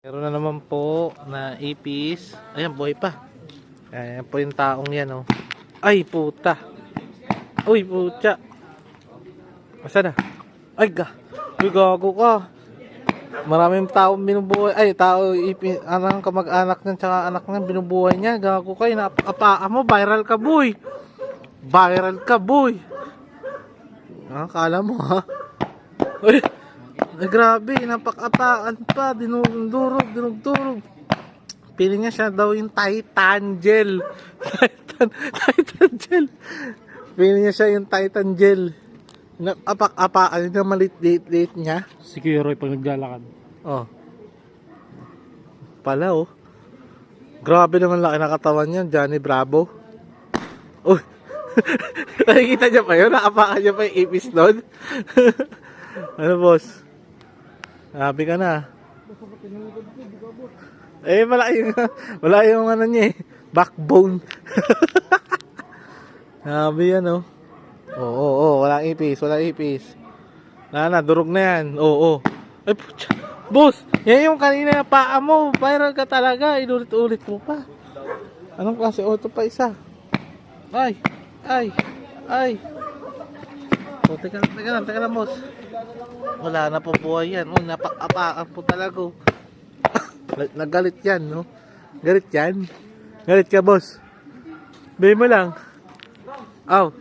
Meron na naman po na ipis. Ayan, buhay pa. Ayan po yung taong yan, oh. Ay, puta. Uy, puta. Asa na? Ay, uy, gago ka. Maraming taong binubuhay. Ay, tao, ipis, anang kamag-anak niyan, tsaka anak niyan, binubuhay niya. Gago ka, napakapaa mo. Viral ka, boy. Viral ka, boy. Ah, kala mo, ha? Uy. Ay, grabe, napakapaan pa, dinurog. Piling niya siya daw yung Titan Gel. Titan Gel. Piling niya siya yung Titan Gel. Napapak-apaan niya, malit-lit niya. Si Kuya Roy pag naglalakad. Oh. Pala, oh. Grabe naman laki na katawan niya, Johnny Bravo. Oh. Nakikita niya pa yun? Nakapakan niya pa yung ipis doon? Ano, boss? Sabi ka na. Eh, wala yung ano niya eh. Backbone. Sabi yan, oh. Oo, walang ipis. Na, durog na yan. Oo. Ay, putya. Boss, yan yung kanina na paa mo. Viral ka talaga. Inulit-ulit mo pa. Anong klase auto pa isa? Ay. Oh, teka lang, boss. Wala na po buhay yan. Oh, napakapaan po talaga. Nagalit yan, no? Galit yan? Galit ka, boss? Bay mo lang. Aw.